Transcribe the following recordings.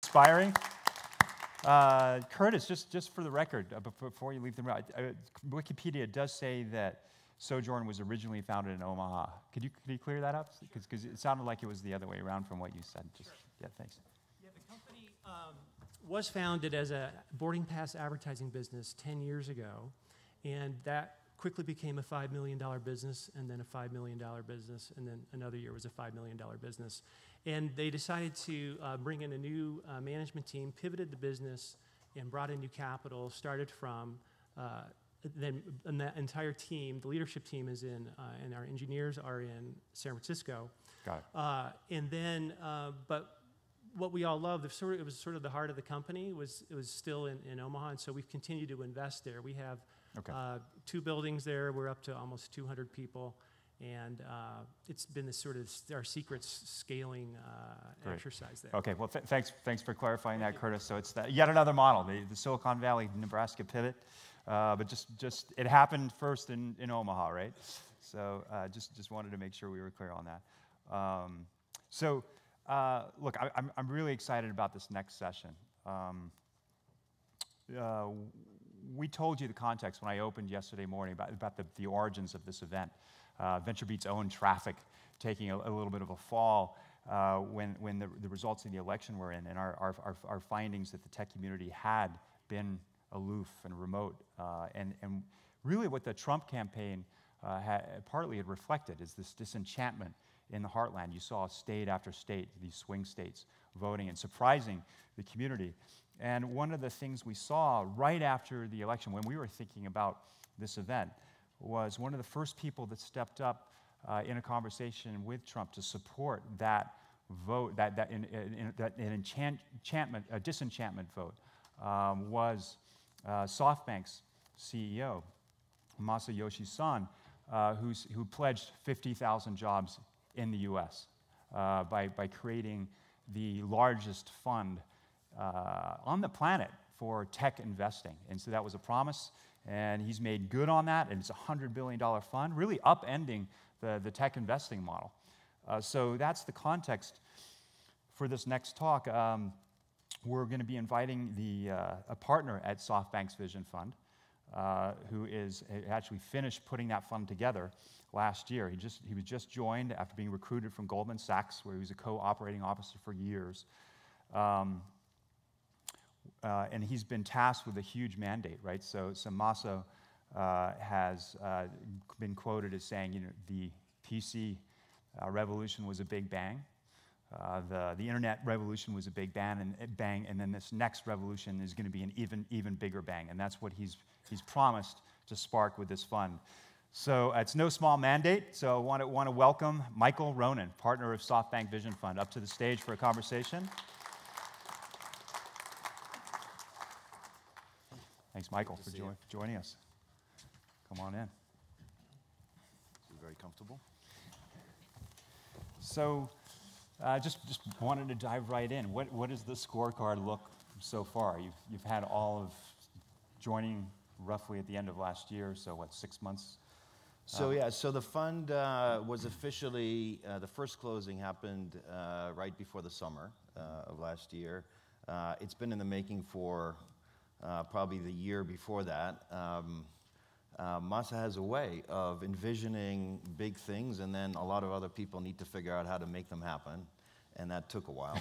inspiring. Curtis, just for the record, before you leave the room, Wikipedia does say that Sojourn was originally founded in Omaha. Could you clear that up? Because it sounded like it was the other way around from what you said. Just, sure. Yeah, thanks. Yeah, the company was founded as a boarding pass advertising business 10 years ago, and that quickly became a $5 million business, and then a $5 million business, and then another year was a $5 million business. And they decided to bring in a new management team, pivoted the business, and brought in new capital, started from and that entire team, the leadership team is in, and our engineers are in San Francisco. Got it. And then, but what we all love, it was sort of the heart of the company, it was still in Omaha, and so we've continued to invest there. We have 2 buildings there. We're up to almost 200 people, and it's been this sort of our secret scaling exercise there. Okay, well, thanks for clarifying that, Curtis. So it's yet another model, the Silicon Valley, Nebraska pivot, but just it happened first in Omaha, right? So just wanted to make sure we were clear on that. Look, I'm really excited about this next session. We told you the context when I opened yesterday morning about the origins of this event. VentureBeat's own traffic taking a little bit of a fall when the results of the election were in, and our findings that the tech community had been aloof and remote. And really what the Trump campaign partly had reflected is this disenchantment in the heartland. You saw state after state, these swing states, voting and surprising the community. And one of the things we saw right after the election, when we were thinking about this event, was one of the first people that stepped up in a conversation with Trump to support that vote, that disenchantment vote, was SoftBank's CEO, Masayoshi Son, who pledged 50,000 jobs in the U.S. By creating the largest fund on the planet for tech investing. And so that was a promise, and he's made good on that, and it's a $100 billion fund, really upending the tech investing model. So that's the context for this next talk. We're going to be inviting a partner at SoftBank's Vision Fund, who actually finished putting that fund together last year. He was just joined after being recruited from Goldman Sachs, where he was a co-operating officer for years. And he's been tasked with a huge mandate, right? So Maso has been quoted as saying, the PC revolution was a big bang. The internet revolution was a big bang, and then this next revolution is going to be an even bigger bang, and that's what he's promised to spark with this fund. So it's no small mandate. So I want to welcome Michael Ronen, partner of SoftBank Vision Fund, up to the stage for a conversation. Thanks, Michael, for joining us. Come on in. Very comfortable. So, just wanted to dive right in. What does the scorecard look so far? You've had all of joining roughly at the end of last year. So what, 6 months? So the fund was officially the first closing happened right before the summer of last year. It's been in the making for probably the year before that. Masa has a way of envisioning big things, and then a lot of other people need to figure out how to make them happen, and that took a while.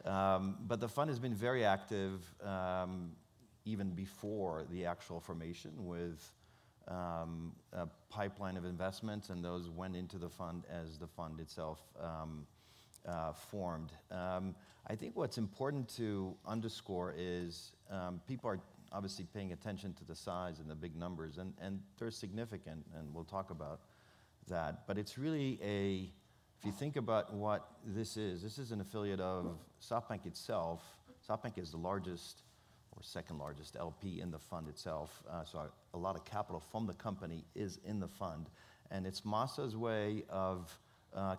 But the fund has been very active even before the actual formation, with a pipeline of investments, and those went into the fund as the fund itself formed. I think what's important to underscore is people are obviously paying attention to the size and the big numbers, and they're significant, and we'll talk about that. But it's really if you think about what this is an affiliate of SoftBank itself. SoftBank is the largest or second largest LP in the fund itself, so a lot of capital from the company is in the fund, and it's Masa's way of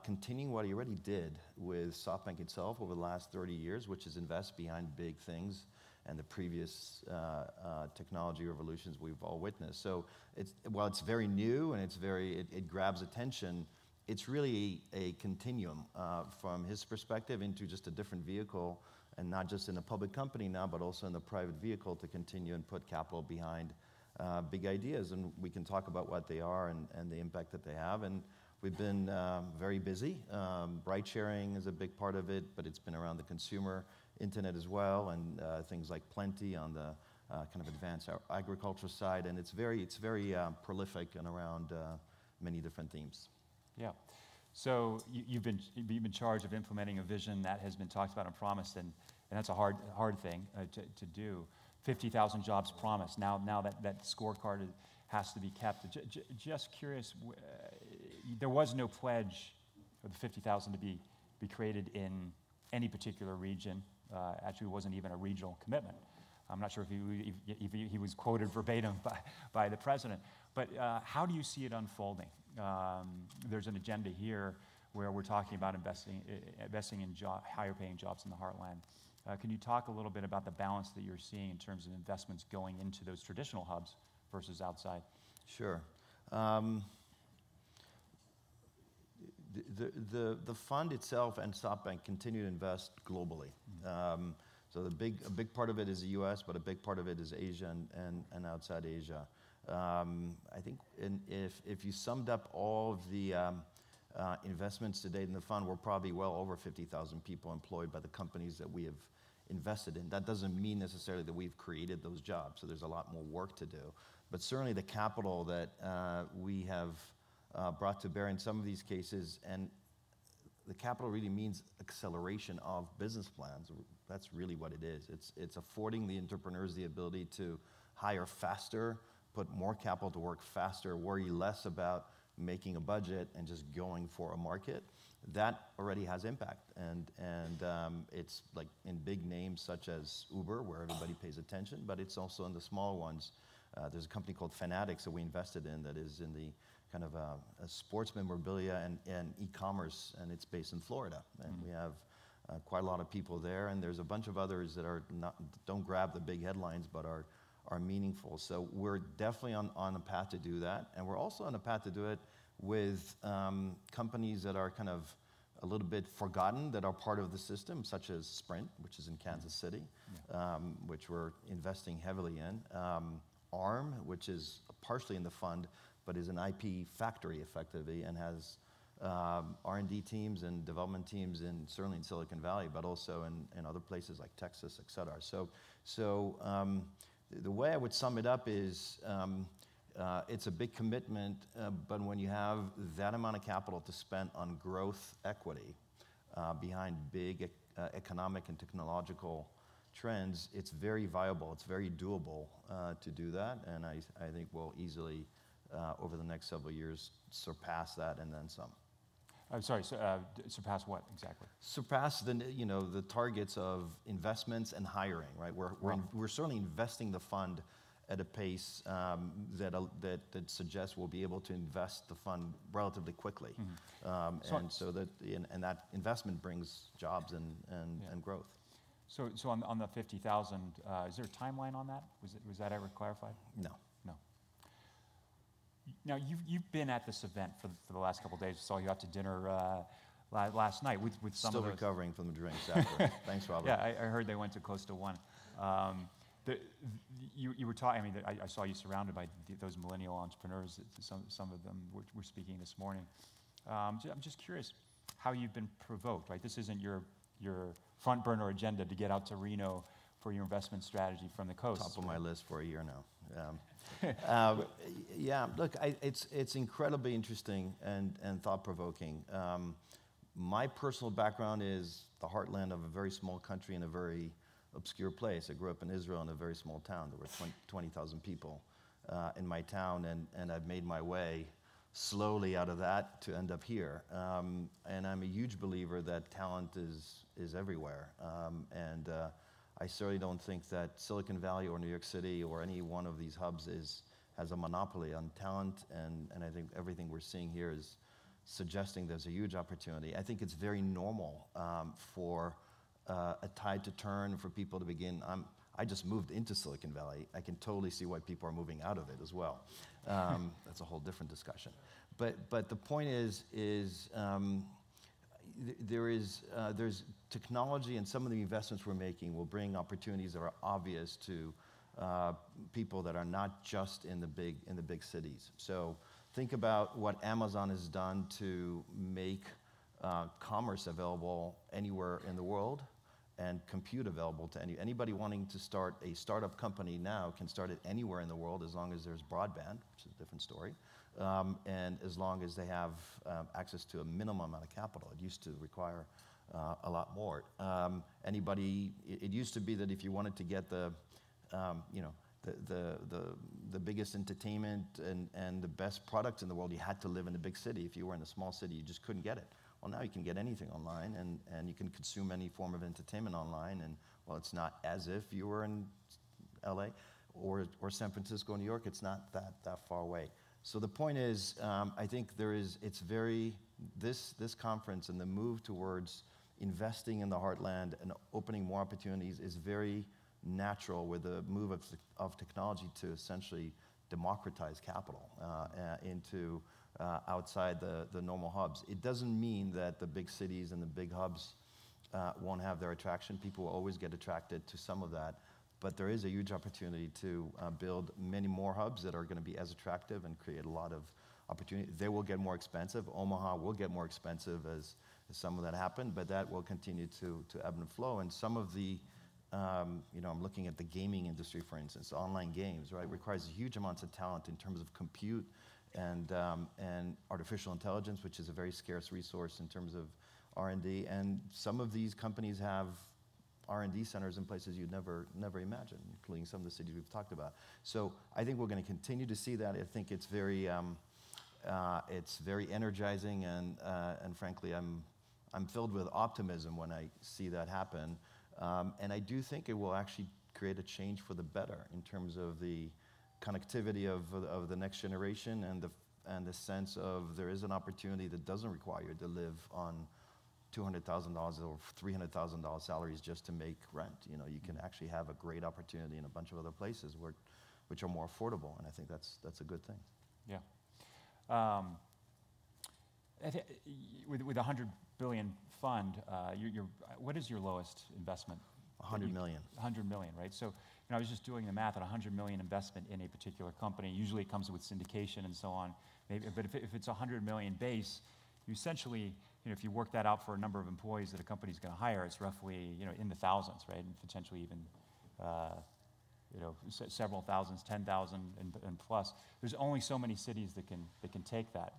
continuing what he already did with SoftBank itself over the last 30 years, which is invest behind big things and the previous technology revolutions we've all witnessed. So while it's very new and it grabs attention, it's really a continuum from his perspective into just a different vehicle and not just in a public company now, but also in the private vehicle to continue and put capital behind big ideas. And we can talk about what they are and the impact that they have. And we've been very busy. Ride sharing is a big part of it, but it's been around the consumer internet as well, and things like Plenty on the kind of advanced agriculture side. And it's very prolific and around many different themes. Yeah. So you've been charged of implementing a vision that has been talked about and promised, and that's a hard thing to do. 50,000 jobs promised. Now that scorecard has to be kept. Just curious, there was no pledge for the 50,000 to be created in any particular region. Actually, it wasn't even a regional commitment. I'm not sure if he was quoted verbatim by the president. But how do you see it unfolding? There's an agenda here where we're talking about investing in higher paying jobs in the heartland. Can you talk a little bit about the balance that you're seeing in terms of investments going into those traditional hubs versus outside? Sure. The fund itself and SoftBank continue to invest globally. So a big part of it is the U.S., but a big part of it is Asia and outside Asia. I think if you summed up all of the investments to date in the fund, we're probably well over 50,000 people employed by the companies that we have invested in. That doesn't mean necessarily that we've created those jobs, so there's a lot more work to do. But certainly the capital that we have brought to bear in some of these cases, and the capital really means acceleration of business plans. That's really what it is. It's affording the entrepreneurs the ability to hire faster, put more capital to work faster, worry less about making a budget and just going for a market. That already has impact, and it's like in big names such as Uber, where everybody pays attention, but it's also in the small ones. There's a company called Fanatics that we invested in that is in the kind of a sports memorabilia and e-commerce, and it's based in Florida. And we have quite a lot of people there, and there's a bunch of others that don't grab the big headlines, but are meaningful. So we're definitely on a path to do that, and we're also on a path to do it with companies that are kind of a little bit forgotten that are part of the system, such as Sprint, which is in Kansas City, which we're investing heavily in. ARM, which is partially in the fund, but is an IP factory effectively and has R&D teams and development teams certainly in Silicon Valley, but also in other places like Texas, et cetera. So the way I would sum it up is it's a big commitment, but when you have that amount of capital to spend on growth equity behind big economic and technological trends, it's very viable, it's very doable to do that, and I think we'll easily, over the next several years, surpass that and then some. I'm sorry, surpass what exactly? Surpass the targets of investments and hiring, right? We're certainly investing the fund at a pace that suggests we'll be able to invest the fund relatively quickly, and that investment brings jobs and growth. So on the 50,000, is there a timeline on that? Was that ever clarified? No. Now, you've been at this event for the last couple of days. I saw you out to dinner last night with some Still of those. recovering from the drinks after. Thanks, Robert. Yeah, I heard they went to close to 1. You were talking, I saw you surrounded by those millennial entrepreneurs. Some of them were speaking this morning. I'm just curious how you've been provoked, right? This isn't your front burner agenda to get out to Reno for your investment strategy from the coast. Top of my list for a year now. Yeah, look, it's incredibly interesting and thought-provoking. My personal background is the heartland of a very small country in a very obscure place. I grew up in Israel in a very small town. There were 20,000 people in my town, and I've made my way slowly out of that to end up here. And I'm a huge believer that talent is everywhere. And I certainly don't think that Silicon Valley or New York City or any one of these hubs has a monopoly on talent, and I think everything we're seeing here is suggesting there's a huge opportunity. I think it's very normal for a tide to turn, for people to begin. I just moved into Silicon Valley. I can totally see why people are moving out of it as well. That's a whole different discussion. But the point is there's technology, and some of the investments we're making will bring opportunities that are obvious to people that are not just in the big cities. So think about what Amazon has done to make commerce available anywhere in the world, and compute available to anybody wanting to start a startup company now can start it anywhere in the world as long as there's broadband, which is a different story, and as long as they have access to a minimum amount of capital. It used to require a lot more. It used to be that if you wanted to get the biggest entertainment and the best product in the world, you had to live in a big city. If you were in a small city, you just couldn't get it. Well, now you can get anything online, and you can consume any form of entertainment online, and well, it's not as if you were in LA or San Francisco, New York. It's not that far away. So the point is, I think this conference and the move towards investing in the heartland and opening more opportunities is very natural with the move of technology to essentially democratize capital into outside the normal hubs. It doesn't mean that the big cities and the big hubs won't have their attraction. People will always get attracted to some of that, but there is a huge opportunity to build many more hubs that are going to be as attractive and create a lot of opportunity. They will get more expensive. Omaha will get more expensive as some of that happened, but that will continue to ebb and flow. And some of the I'm looking at the gaming industry, for instance, online games, right? Requires huge amounts of talent in terms of compute and artificial intelligence, which is a very scarce resource in terms of R&D. And some of these companies have R&D centers in places you'd never imagine, including some of the cities we've talked about. So I think we're going to continue to see that. I think it's very energizing, and frankly, I'm filled with optimism when I see that happen. And I do think it will actually create a change for the better in terms of the connectivity of the next generation and the sense of there is an opportunity that doesn't require you to live on $200,000 or $300,000 salaries just to make rent. You can actually have a great opportunity in a bunch of other places which are more affordable, and I think that's a good thing. Yeah. With a $100 billion fund, what is your lowest investment? $100 million. $100 million, right? So I was just doing the math at $100 million investment in a particular company. Usually it comes with syndication and so on. Maybe, but if it's $100 million base, you essentially, if you work that out for a number of employees that a company's going to hire, it's roughly in the thousands, right? And potentially even several thousands, 10,000 and plus. There's only so many cities that can take that.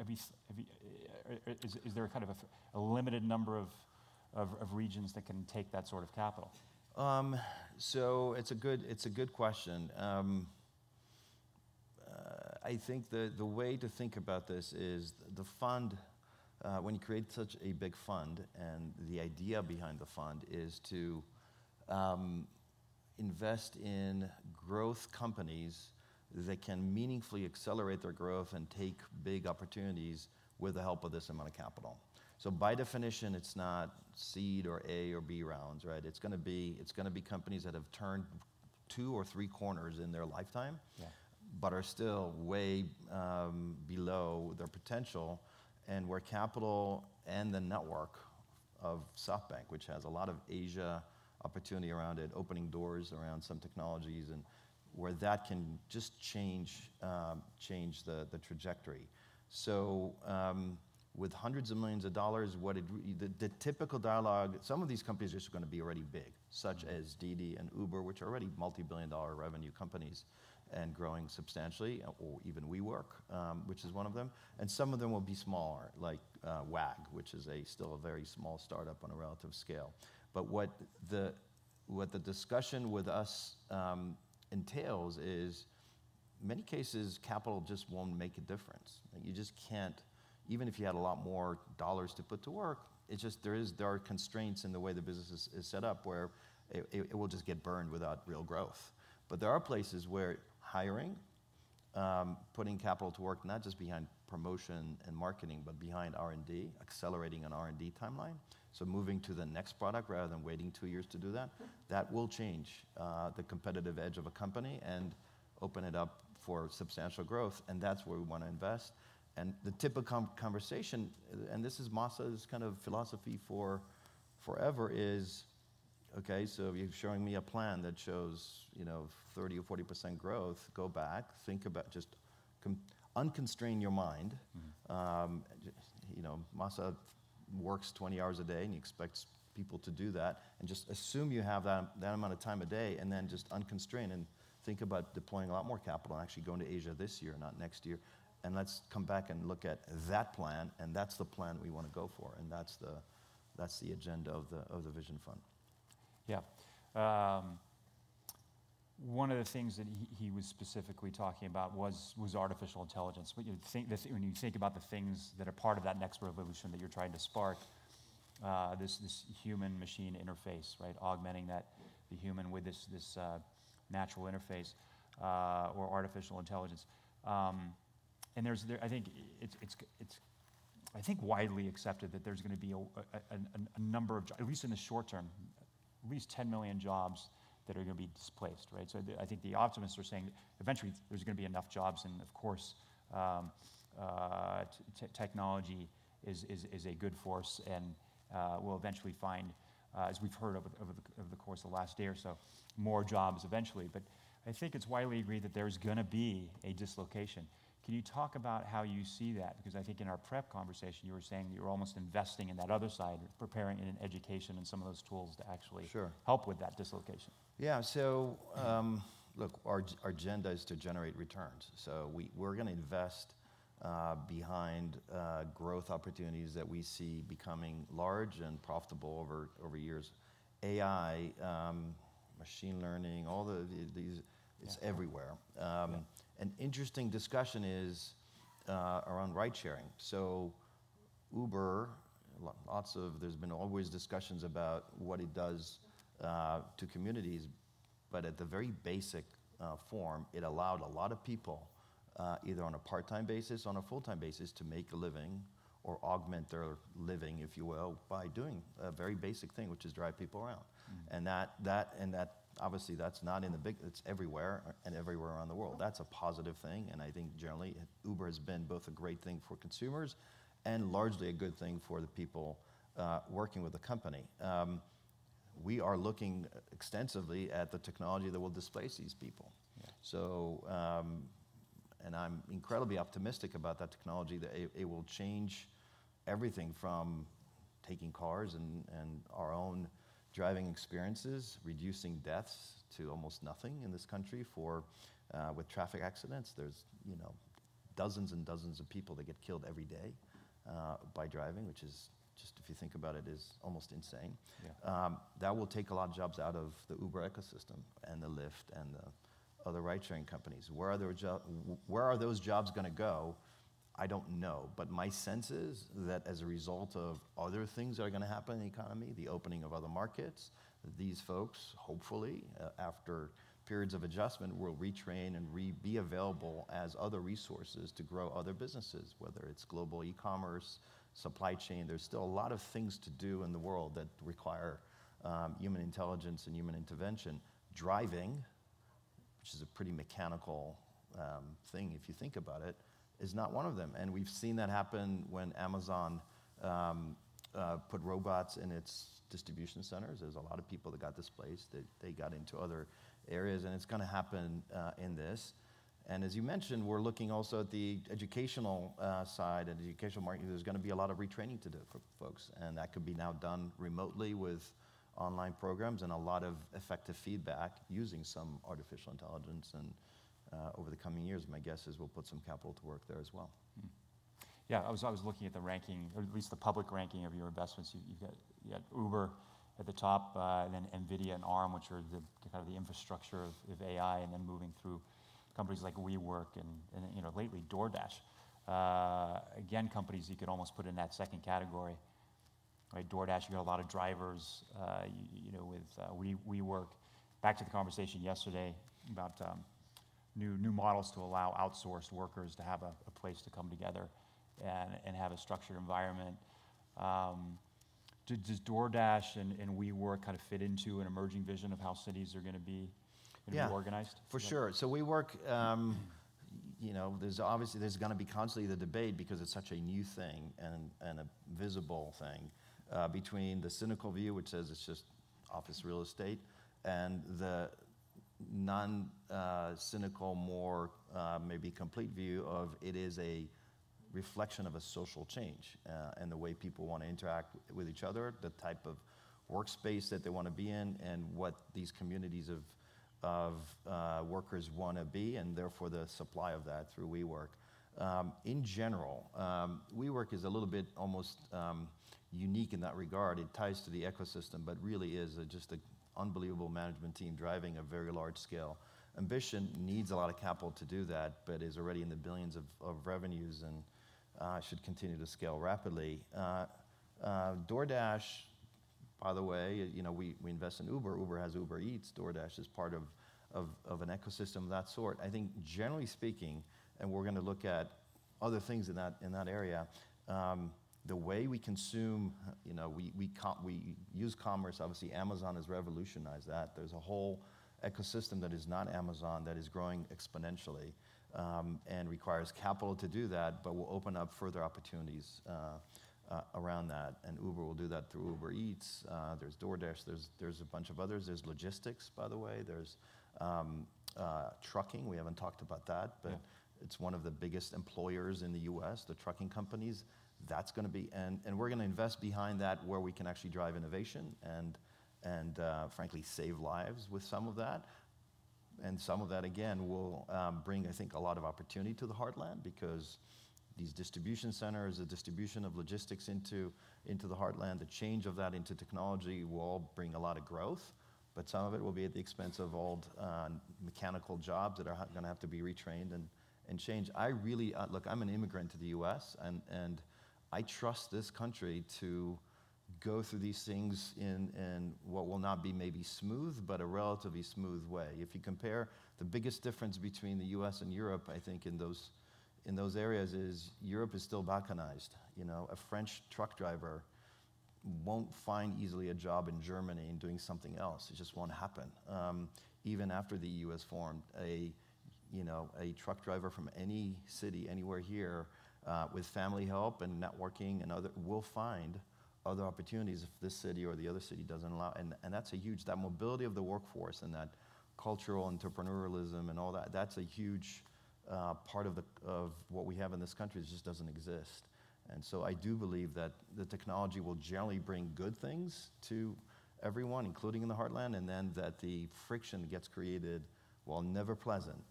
Is there kind of a limited number of regions that can take that sort of capital? So it's a good question. I think the way to think about this is the fund. When you create such a big fund, and the idea behind the fund is to invest in growth companies that can meaningfully accelerate their growth and take big opportunities with the help of this amount of capital. So by definition, it's not seed or A or B rounds, right? It's going to be companies that have turned 2 or 3 corners in their lifetime, yeah, but are still way below their potential, and where capital and the network of SoftBank, which has a lot of Asia opportunity around it, opening doors around some technologies, and where that can just change the trajectory. So with hundreds of millions of dollars, the typical dialogue, some of these companies are just going to be already big, such as Didi and Uber, which are already multi-billion-dollar revenue companies and growing substantially, or even WeWork, which is one of them. And some of them will be smaller, like WAG, which is still a very small startup on a relative scale. But what the discussion with us entails is, in many cases, capital just won't make a difference. You just can't, even if you had a lot more dollars to put to work, it's just there are constraints in the way the business is set up where it will just get burned without real growth. But there are places where hiring, putting capital to work, not just behind promotion and marketing, but behind R&D, accelerating an R&D timeline. So moving to the next product rather than waiting 2 years to do that, that will change the competitive edge of a company and open it up for substantial growth, and that's where we want to invest. And the typical conversation, and this is Masa's kind of philosophy for forever, is, okay, so you're showing me a plan that shows, 30 or 40% growth. Go back, think about, just unconstrain your mind. Masa works 20 hours a day, and he expects people to do that, and just assume you have that amount of time a day, and then just unconstrain and think about deploying a lot more capital and actually going to Asia this year, not next year. And let's come back and look at that plan, and that's the plan we want to go for, and that's the agenda of the Vision Fund. Yeah. One of the things that he was specifically talking about was artificial intelligence. But when you think about the things that are part of that next revolution that you're trying to spark, this human-machine interface, right? Augmenting the human with this natural interface or artificial intelligence. And I think it's widely accepted that there's going to be a number of, at least in the short term, at least 10 million jobs that are going to be displaced, right? So I think the optimists are saying that eventually there's going to be enough jobs, and of course, technology is a good force, and we'll eventually find, as we've heard over the course of the last day or so, more jobs eventually. But I think it's widely agreed that there's going to be a dislocation. Can you talk about how you see that? Because I think in our prep conversation, you were saying that you're almost investing in that other side, preparing in education and some of those tools to actually help with that dislocation. Yeah, so look, our agenda is to generate returns. So we're going to invest behind growth opportunities that we see becoming large and profitable over years. AI, machine learning, all these, it's everywhere. An interesting discussion is around ride sharing. So Uber, there's been always discussions about what it does to communities, but at the very basic form, it allowed a lot of people, either on a part-time basis, on a full-time basis, to make a living or augment their living, if you will, by doing a very basic thing, which is drive people around. And that obviously that's not in the big, it's everywhere and everywhere around the world. That's a positive thing, and I think generally Uber has been both a great thing for consumers and largely a good thing for the people working with the company. We are looking extensively at the technology that will displace these people. So, and I'm incredibly optimistic about that technology, that it will change everything from taking cars and our own driving experiences, reducing deaths to almost nothing in this country with traffic accidents. There's dozens and dozens of people that get killed every day by driving, which is just, if you think about it, is almost insane. That will take a lot of jobs out of the Uber ecosystem and the Lyft and the other ride-sharing companies. Where are those jobs going to go? I don't know, but my sense is that as a result of other things that are going to happen in the economy, the opening of other markets, these folks, hopefully, after periods of adjustment, will retrain and be available as other resources to grow other businesses, whether it's global e-commerce, supply chain. There's still a lot of things to do in the world that require human intelligence and human intervention. Driving, which is a pretty mechanical thing if you think about it, is not one of them. And we've seen that happen when Amazon put robots in its distribution centers. There's a lot of people that got displaced. They got into other areas, and it's going to happen in this. And as you mentioned, we're looking also at the educational side and the educational market. There's going to be a lot of retraining to do for folks, and that could be now done remotely with online programs and a lot of effective feedback using some artificial intelligence. And over the coming years, my guess is we'll put some capital to work there as well. Yeah, I was looking at the ranking, or at least the public ranking of your investments. You got Uber at the top, and then NVIDIA and ARM, which are kind of the infrastructure of AI, and then moving through companies like WeWork and lately DoorDash. Again, companies you could almost put in that second category. Right, DoorDash, you got a lot of drivers. With WeWork. Back to the conversation yesterday about new models to allow outsourced workers to have a place to come together and have a structured environment. Does DoorDash and WeWork kind of fit into an emerging vision of how cities are going to be organized? For sure. So WeWork, there's going to be constantly the debate because it's such a new thing and a visible thing between the cynical view, which says it's just office real estate, and the non-cynical, more maybe complete view of it is a reflection of a social change and the way people want to interact with each other, the type of workspace that they want to be in, and what these communities of workers want to be, and therefore the supply of that through WeWork. In general, WeWork is a little bit almost unique in that regard. It ties to the ecosystem, but really is just an unbelievable management team driving a very large scale ambition. Needs a lot of capital to do that, but is already in the billions of revenues and should continue to scale rapidly. DoorDash, by the way, we invest in Uber. Uber has Uber Eats. DoorDash is part of an ecosystem of that sort. I think generally speaking, and we're going to look at other things in that area, the way we consume, we use commerce. Obviously, Amazon has revolutionized that. There's a whole ecosystem that is not Amazon that is growing exponentially and requires capital to do that, but will open up further opportunities around that. And Uber will do that through Uber Eats. There's DoorDash. There's a bunch of others. There's logistics, by the way. There's trucking. We haven't talked about that, but it's one of the biggest employers in the U.S., the trucking companies. That's going to be, and we're going to invest behind that where we can actually drive innovation and frankly, save lives with some of that. And some of that, again, will bring, I think, a lot of opportunity to the heartland, because these distribution centers, the distribution of logistics into the heartland, the change of that into technology will all bring a lot of growth, but some of it will be at the expense of old mechanical jobs that are going to have to be retrained and change. I really, look, I'm an immigrant to the US, and I trust this country to go through these things in what will not be maybe smooth, but a relatively smooth way. If you compare, the biggest difference between the US and Europe, I think, in those areas is Europe is still balkanized. A French truck driver won't find easily a job in Germany and doing something else. It just won't happen. Even after the EU is formed, a truck driver from any city, anywhere here, with family help and networking and other, will find other opportunities if this city or the other city doesn't allow. And that's a huge, that mobility of the workforce and that cultural entrepreneurialism and all that, that's a huge part of what we have in this country. It just doesn't exist. And so I do believe that the technology will generally bring good things to everyone, including in the heartland, and then that the friction that gets created, while never pleasant,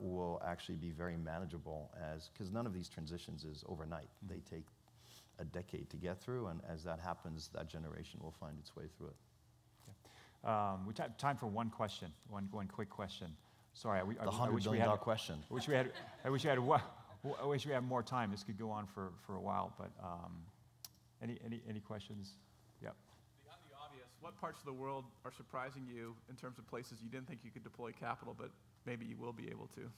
will actually be very manageable, because none of these transitions is overnight. They take a decade to get through, and as that happens, that generation will find its way through it. Okay. We have time for one question, one quick question. Sorry, the $100 billion question. I wish we had more time. This could go on for a while, but any questions? Yep. Beyond the obvious, what parts of the world are surprising you in terms of places you didn't think you could deploy capital, but maybe you will be able to?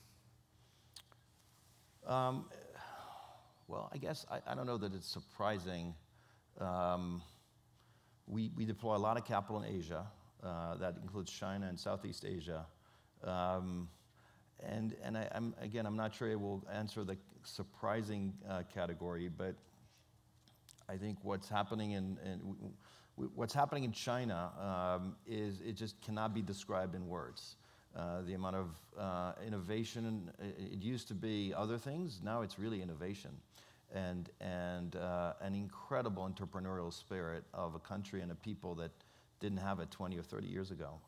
Well, I guess I don't know that it's surprising. We deploy a lot of capital in Asia. That includes China and Southeast Asia. And I'm not sure it will answer the surprising category, but I think what's happening in China is it just cannot be described in words. The amount of innovation, it used to be other things, now it's really innovation. And an incredible entrepreneurial spirit of a country and a people that didn't have it 20 or 30 years ago.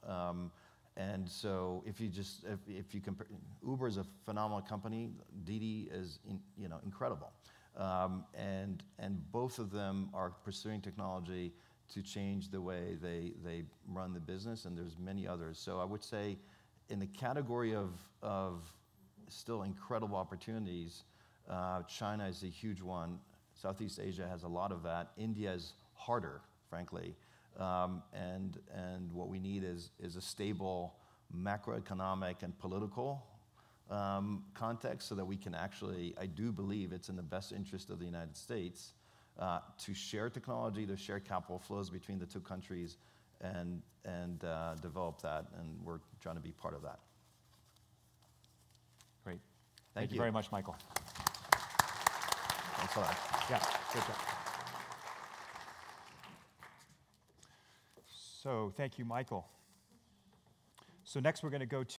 And so if you compare, Uber is a phenomenal company. Didi is incredible. And both of them are pursuing technology to change the way they run the business, and there's many others. So I would say in the category of still incredible opportunities, China is a huge one. Southeast Asia has a lot of that. India is harder, frankly. And what we need is a stable macroeconomic and political context so that we can actually, I do believe it's in the best interest of the United States to share technology, to share capital flows between the two countries and develop that, and we're trying to be part of that. Great. Thank you. very much, Michael. Thanks a lot. Yeah, good job. So thank you, Michael. So next we're going to go